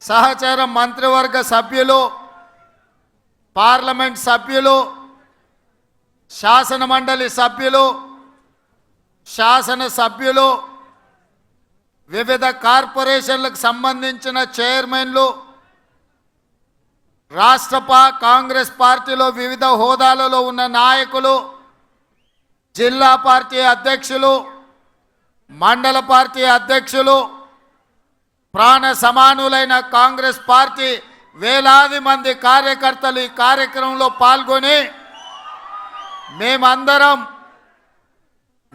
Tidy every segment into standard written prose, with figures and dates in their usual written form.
సహచర మంత్రివర్గ సభ్యులు, పార్లమెంట్ సభ్యులు, శాసన మండలి సభ్యులు, శాసన సభ్యులు, వివిధ కార్పొరేషన్లకు సంబంధించిన చైర్మన్లు, రాష్ట్ర కాంగ్రెస్ పార్టీలో వివిధ హోదాలలో ఉన్న నాయకులు, జిల్లా పార్టీ అధ్యక్షులు, మండల పార్టీ అధ్యక్షులు, ప్రాణ సమానులైన కాంగ్రెస్ పార్టీ వేలాది మంది కార్యకర్తలు ఈ కార్యక్రమంలో పాల్గొని మేమందరం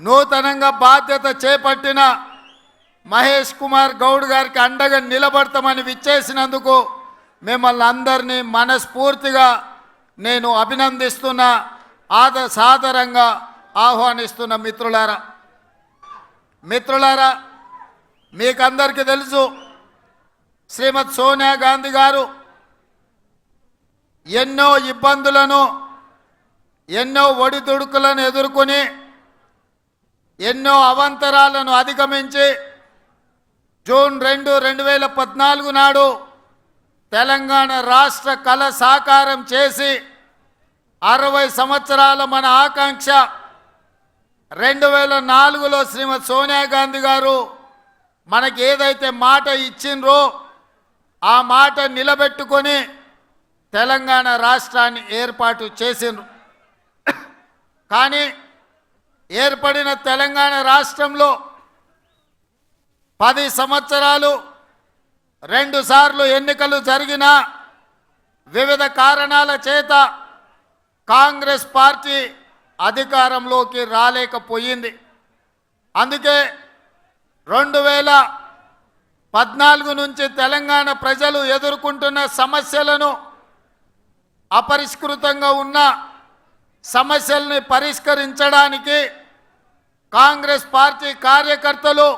నూతనంగా బాధ్యత చేపట్టిన మహేష్ కుమార్ గౌడ్ గారికి అండగా నిలబడతామని విచ్చేసినందుకు మిమ్మల్ని అందరినీ మనస్ఫూర్తిగా నేను అభినందిస్తున్నా, సాదరంగా ఆహ్వానిస్తున్న మిత్రులారా, మీకందరికీ తెలుసు శ్రీమతి సోనియా గాంధీ గారు ఎన్నో ఇబ్బందులను, ఎన్నో ఒడిదుడుకులను ఎదుర్కొని, ఎన్నో అవాంతరాలను అధిగమించి జూన్ 2, 2014 నాడు తెలంగాణ రాష్ట్ర కళ సాకారం చేసి 60 సంవత్సరాల మన ఆకాంక్ష 2004లో శ్రీమతి సోనియా గాంధీ గారు మనకి ఏదైతే మాట ఇచ్చిండ్రో ఆ మాట నిలబెట్టుకొని తెలంగాణ రాష్ట్రాన్ని ఏర్పాటు చేసిండ్రు. కానీ ఏర్పడిన తెలంగాణ రాష్ట్రంలో 10 సంవత్సరాలు 2 సార్లు ఎన్నికలు జరిగినా వివిధ కారణాల చేత కాంగ్రెస్ పార్టీ అధికారంలోకి రాలేకపోయింది. అందుకే 2014 నుంచి తెలంగాణ ప్రజలు ఎదుర్కొంటున్న సమస్యలను, అపరిష్కృతంగా ఉన్న సమస్యల్ని పరిష్కరించడానికి కాంగ్రెస్ పార్టీ కార్యకర్తలు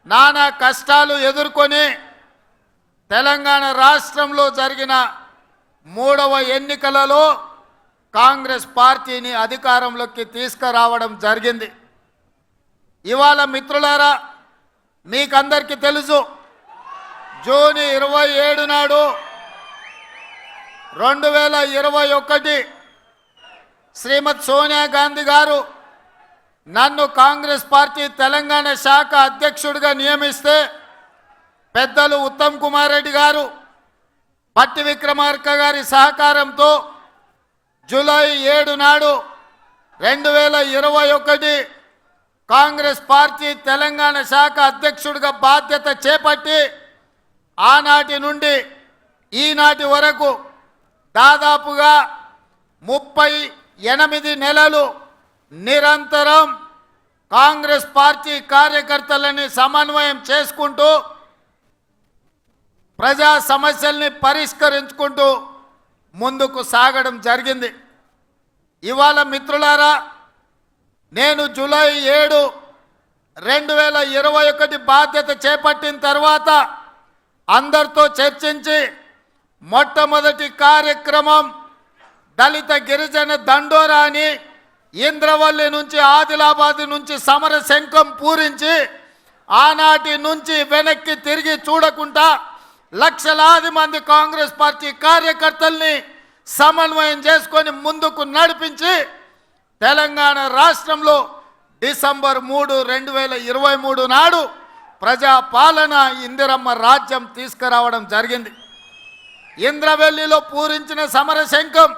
నానా కష్టాలు ఎదుర్కొని తెలంగాణ రాష్ట్రంలో జరిగిన 3వ ఎన్నికలలో కాంగ్రెస్ పార్టీని అధికారంలోకి తీసుకురావడం జరిగింది. ఇవాళ మిత్రులారా, మీకందరికీ తెలుసు జూన్ 27 నాడు 2021 శ్రీమతి సోనియా గాంధీ గారు నన్ను కాంగ్రెస్ పార్టీ తెలంగాణ శాఖ అధ్యక్షుడిగా నియమిస్తే పెద్దలు ఉత్తమ్ కుమార్ రెడ్డి గారు, పట్టి విక్రమార్క గారి సహకారంతో జూలై 7 నాడు 2021 కాంగ్రెస్ పార్టీ తెలంగాణ శాఖ అధ్యక్షుడిగా బాధ్యత చేపట్టి ఆనాటి నుండి ఈనాటి వరకు దాదాపుగా 38 నెలలు నిరంతరం కాంగ్రెస్ పార్టీ కార్యకర్తలని సమన్వయం చేసుకుంటూ ప్రజా సమస్యల్ని పరిష్కరించుకుంటూ ముందుకు సాగడం జరిగింది. ఇవాళ మిత్రులారా, నేను జూలై 7, 2021 బాధ్యత చేపట్టిన తర్వాత అందరితో చర్చించి మొట్టమొదటి కార్యక్రమం దళిత గిరిజన దండోరా అని ఇంద్రవల్లి నుంచి ఆదిలాబాద్ నుంచి సమర శంఖం పూరించి ఆనాటి నుంచి వెనక్కి తిరిగి చూడకుండా లక్షలాది మంది కాంగ్రెస్ పార్టీ కార్యకర్తల్ని సమన్వయం చేసుకొని ముందుకు నడిపించి తెలంగాణ రాష్ట్రంలో డిసెంబర్ 3, 2023 నాడు ప్రజాపాలన ఇందిరమ్మ రాజ్యం తీసుకురావడం జరిగింది. ఇంద్రవెల్లిలో పూరించిన సమర శంఖం,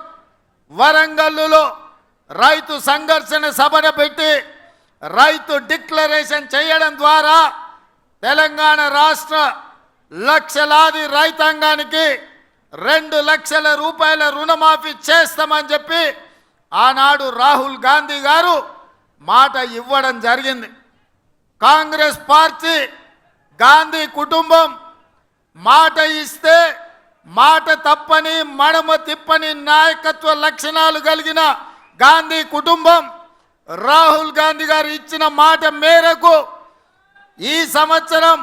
వరంగల్లులో రైతు సంఘర్షణ సభను పెట్టి రైతు డిక్లరేషన్ చేయడం ద్వారా తెలంగాణ రాష్ట్ర లక్షలాది రైతాంగానికి 2 లక్షల రూపాయల రుణమాఫీ చేస్తామని చెప్పి ఆనాడు రాహుల్ గాంధీ గారు మాట ఇవ్వడం జరిగింది. కాంగ్రెస్ పార్టీ, గాంధీ కుటుంబం మాట ఇస్తే మాట తప్పని, మడమ తిప్పని నాయకత్వ లక్షణాలు కలిగిన గాంధీ కుటుంబం రాహుల్ గాంధీ గారు ఇచ్చిన మాట మేరకు ఈ సంవత్సరం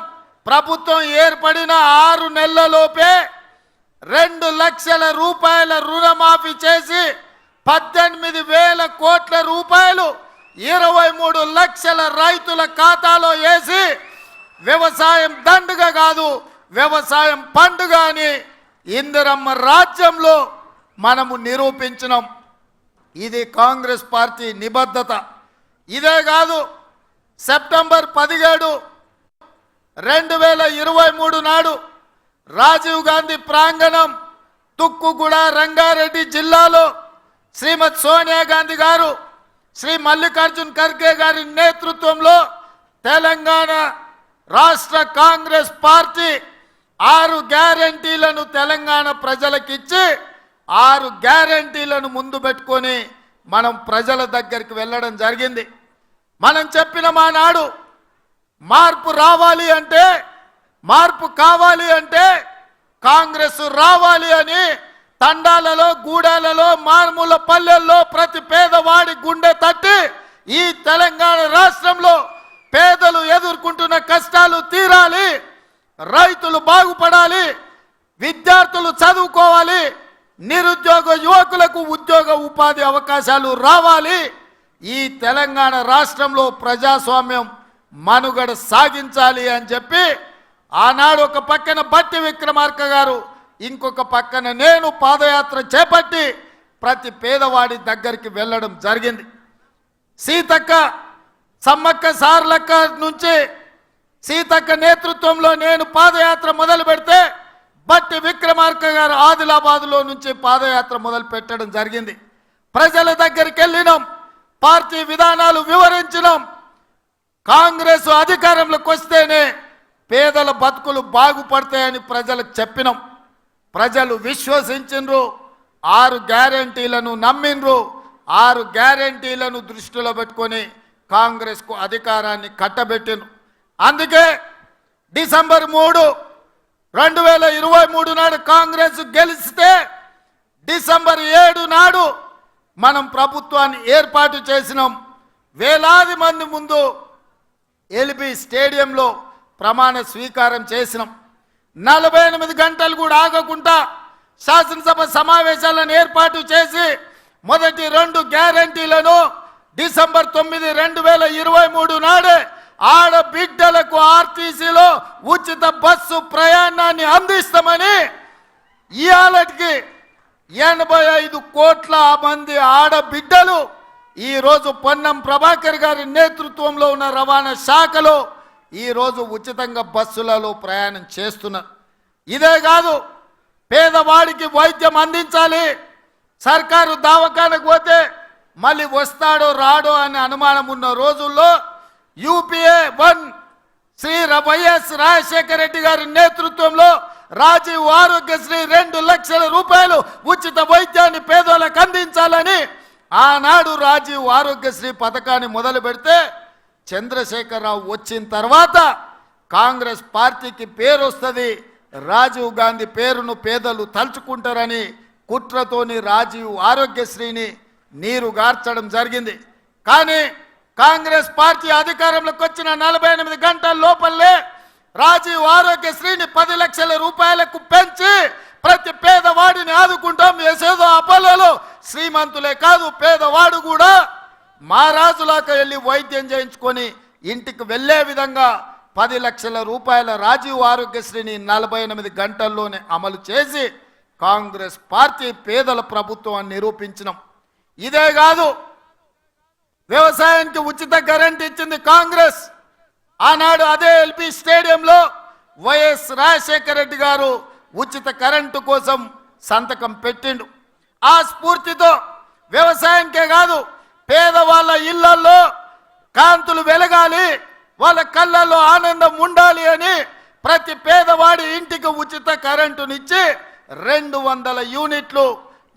ప్రభుత్వం ఏర్పడిన 6 నెలలలోపే 2 లక్షల రూపాయల రుణమాఫీ చేసి 18,000 కోట్ల రూపాయలు 23 లక్షల రైతుల ఖాతాలో వేసి వ్యవసాయం దండుగా కాదు, వ్యవసాయం పండుగ అని ఇందిరమ్మ రాజ్యంలో మనము నిరూపించినాం. ఇది కాంగ్రెస్ పార్టీ నిబద్ధత. ఇదే కాదు, సెప్టెంబర్ 17, 2023 నాడు రాజీవ్ గాంధీ ప్రాంగణం తుక్కుగూడ రంగారెడ్డి జిల్లాలో శ్రీమతి సోనియా గాంధీ గారు, శ్రీ మల్లికార్జున్ ఖర్గే గారి నేతృత్వంలో తెలంగాణ రాష్ట్ర కాంగ్రెస్ పార్టీ 6 గ్యారంటీలను తెలంగాణ ప్రజలకిచ్చి 6 గ్యారంటీలను ముందు పెట్టుకొని మనం ప్రజల దగ్గరికి వెళ్ళడం జరిగింది. మనం చెప్పిన మా నాడు మార్పు రావాలి అంటే, మార్పు కావాలి అంటే కాంగ్రెస్ రావాలి అని తండాలలో, గూడాలలో, మారుమూల పల్లెల్లో ప్రతి పేదవాడి గుండె తట్టి ఈ తెలంగాణ రాష్ట్రంలో పేదలు ఎదుర్కొంటున్న కష్టాలు తీరాలి, రైతులు బాగుపడాలి, విద్యార్థులు చదువుకోవాలి, నిరుద్యోగ యువకులకు ఉద్యోగ ఉపాధి అవకాశాలు రావాలి, ఈ తెలంగాణ రాష్ట్రంలో ప్రజాస్వామ్యం మనుగడ సాగించాలి అని చెప్పి ఆనాడు ఒక పక్కన బట్టి విక్రమార్క గారు, ఇంకొక పక్కన నేను పాదయాత్ర చేపట్టి ప్రతి పేదవాడి దగ్గరికి వెళ్ళడం జరిగింది. సీతక్క, సమ్మక్క సార్లక్క నుంచి సీతక్క నేతృత్వంలో నేను పాదయాత్ర మొదలు పెడితే బట్టి విక్రమార్క గారు ఆదిలాబాద్లో నుంచి పాదయాత్ర మొదలు పెట్టడం జరిగింది. ప్రజల దగ్గరికి వెళ్ళినాం, పార్టీ విధానాలు వివరించినాం. కాంగ్రెస్ అధికారంలోకి వస్తేనే పేదల బతుకులు బాగుపడతాయని ప్రజలకు చెప్పినాం. ప్రజలు విశ్వసించిండ్రు, 6 గ్యారంటీలను నమ్మిండ్రు. 6 గ్యారంటీలను దృష్టిలో పెట్టుకొని కాంగ్రెస్కు అధికారాన్ని కట్టబెట్టిండ్రు. అందుకే డిసెంబర్ 3, 2023 నాడు కాంగ్రెస్ గెలిస్తే డిసెంబర్ 7 నాడు మనం ప్రభుత్వాన్ని ఏర్పాటు చేసినాం. వేలాది మంది ముందు ఎల్బీ స్టేడియంలో ప్రమాణ స్వీకారం చేసినాం. 48 గంటలు కూడా ఆగకుండా శాసనసభ సమావేశాలను ఏర్పాటు చేసి మొదటి 2 గ్యారంటీలను డిసెంబర్ 9, 2023 నాడే ఆడబిడ్డలకు ఆర్టీసీలో ఉచిత బస్సు ప్రయాణాన్ని అందిస్తామని ఇయాలటికి 85 కోట్ల మంది ఆడబిడ్డలు ఈరోజు పొన్నం ప్రభాకర్ గారి నేతృత్వంలో ఉన్న రవాణా శాఖలో ఈరోజు ఉచితంగా బస్సులలో ప్రయాణం చేస్తున్నారు. ఇదే కాదు, పేదవాడికి వైద్యం అందించాలి. సర్కారు దవాఖానకు పోతే మళ్ళీ వస్తాడో రాడో అనే అనుమానం ఉన్న రోజుల్లో యూపీఏ 1 శ్రీ వైఎస్ రాజశేఖర రెడ్డి గారి నేతృత్వంలో రాజీవ్ ఆరోగ్యశ్రీ 2 లక్షల రూపాయలు ఉచిత వైద్యాన్ని పేదలకు అందించాలని ఆనాడు రాజీవ్ ఆరోగ్యశ్రీ పథకాన్ని మొదలు పెడితే చంద్రశేఖరరావు వచ్చిన తర్వాత కాంగ్రెస్ పార్టీకి పేరు వస్తుంది, రాజీవ్ గాంధీ పేరును పేదలు తలుచుకుంటారని కుట్రతోని రాజీవ్ ఆరోగ్యశ్రీని నీరు గార్చడం జరిగింది. కానీ కాంగ్రెస్ పార్టీ అధికారంలోకి వచ్చిన 48 గంటల లోపలే రాజీవ్ ఆరోగ్యశ్రీని 10 లక్షల రూపాయలకు పెంచి ప్రతి పేదవాడిని ఆదుకుంటాం. ఏసేదో అపోలో శ్రీమంతులే కాదు, పేదవాడు కూడా మహారాజులాగా వెళ్ళి వైద్యం చేయించుకొని ఇంటికి వెళ్ళే విధంగా 10 లక్షల రూపాయల రాజీవ్ ఆరోగ్యశ్రీని 48 గంటల్లోనే అమలు చేసి కాంగ్రెస్ పార్టీ పేదల ప్రభుత్వం నిరూపించినాం. ఇదే కాదు, వ్యవసాయానికి ఉచిత కరెంట్ ఇచ్చింది కాంగ్రెస్. ఆనాడు అదే ఎల్బీ స్టేడియంలో వైఎస్ రాజశేఖర రెడ్డి గారు ఉచిత కరెంటు కోసం సంతకం పెట్టిండు. ఆ స్ఫూర్తితో వ్యవసాయంకే కాదు, పేదవాళ్ళ ఇళ్లలో కాంతులు వెలగాలి, వాళ్ళ కళ్ళల్లో ఆనందం ఉండాలి అని ప్రతి పేదవాడి ఇంటికి ఉచిత కరెంటునిచ్చి 200 యూనిట్లు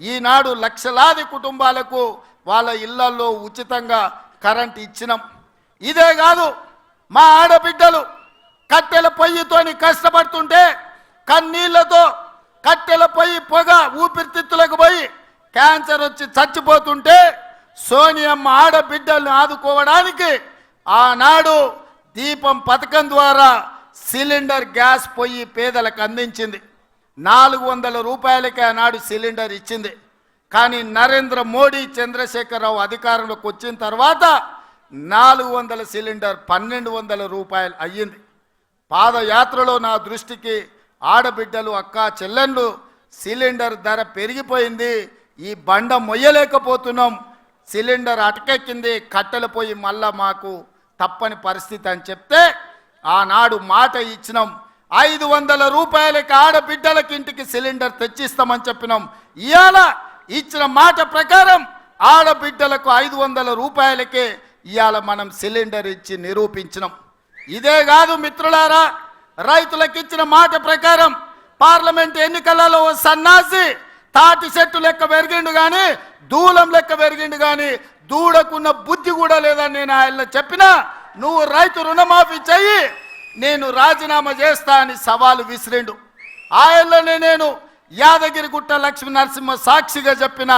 ఈనాడు లక్షలాది కుటుంబాలకు వాళ్ళ ఇళ్లలో ఉచితంగా కరెంట్ ఇచ్చినాం. ఇదే కాదు, మా ఆడబిడ్డలు కట్టెల పొయ్యితోని కష్టపడుతుంటే కన్నీళ్లతో కట్టెల పొయ్యి పొగ ఊపిరితిత్తులకు పోయి క్యాన్సర్ వచ్చి చచ్చిపోతుంటే సోనియమ్మ ఆడబిడ్డలను ఆదుకోవడానికి ఆనాడు దీపం పథకం ద్వారా సిలిండర్ గ్యాస్ పొయ్యి పేదలకు అందించింది. 400 రూపాయలకే ఆనాడు సిలిండర్ ఇచ్చింది. కానీ నరేంద్ర మోడీ, చంద్రశేఖరరావు అధికారంలోకి వచ్చిన తర్వాత 400 సిలిండర్ 1200 రూపాయలు అయ్యింది. పాదయాత్రలో నా దృష్టికి ఆడబిడ్డలు అక్క చెల్లెళ్ళు సిలిండర్ ధర పెరిగిపోయింది, ఈ బండ మొయ్యలేకపోతున్నాం, సిలిండర్ అటకెక్కింది, కట్టెలు పోయి మళ్ళా మాకు తప్పని పరిస్థితి అని చెప్తే ఆనాడు మాట ఇచ్చినాం. 500 రూపాయలకి ఆడబిడ్డలకి ఇంటికి సిలిండర్ తెచ్చిస్తామని చెప్పినాం. ఇవాళ ఇచ్చిన మాట ప్రకారం ఆడబిడ్డలకు 500 రూపాయలకే ఇవాళ మనం సిలిండర్ ఇచ్చి నిరూపించినాం. ఇదే కాదు మిత్రులారా, రైతులకు ఇచ్చిన మాట ప్రకారం పార్లమెంట్ ఎన్నికలలో ఓ సన్నాసి తాటి చెట్టు లెక్క పెరిగిండు కానీ దూలం లెక్క పెరిగిండు కానీ దూడకున్న బుద్ధి కూడా లేదని నేను ఆయన చెప్పినా, నువ్వు రైతు రుణమాఫీ చెయ్యి, నేను రాజీనామా చేస్తా అని సవాలు విసిరిండు. ఆయనలోనే నేను యాదగిరిగుట్ట లక్ష్మీ నరసింహ సాక్షిగా చెప్పిన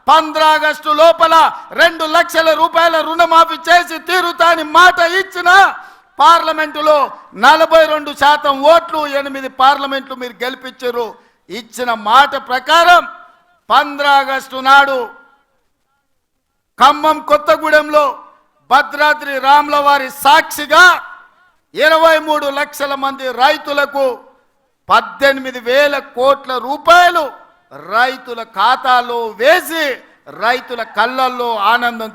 15 ఆగస్టు లోపల 2 లక్షల రూపాయల రుణమాఫీ చేసి తీరుతాని మాట ఇచ్చిన పార్లమెంటులో 42% ఓట్లు, 8 పార్లమెంట్లు మీరు గెలిపించారు. ఇచ్చిన మాట ప్రకారం 15 ఆగస్టు నాడు ఖమ్మం కొత్తగూడెంలో భద్రాద్రి రాముల వారి సాక్షిగా 23 లక్షల మంది రైతులకు 18,000 కోట్ల రూపాయలు రైతుల ఖాతాలో వేసి రైతుల కళ్ళల్లో ఆనందం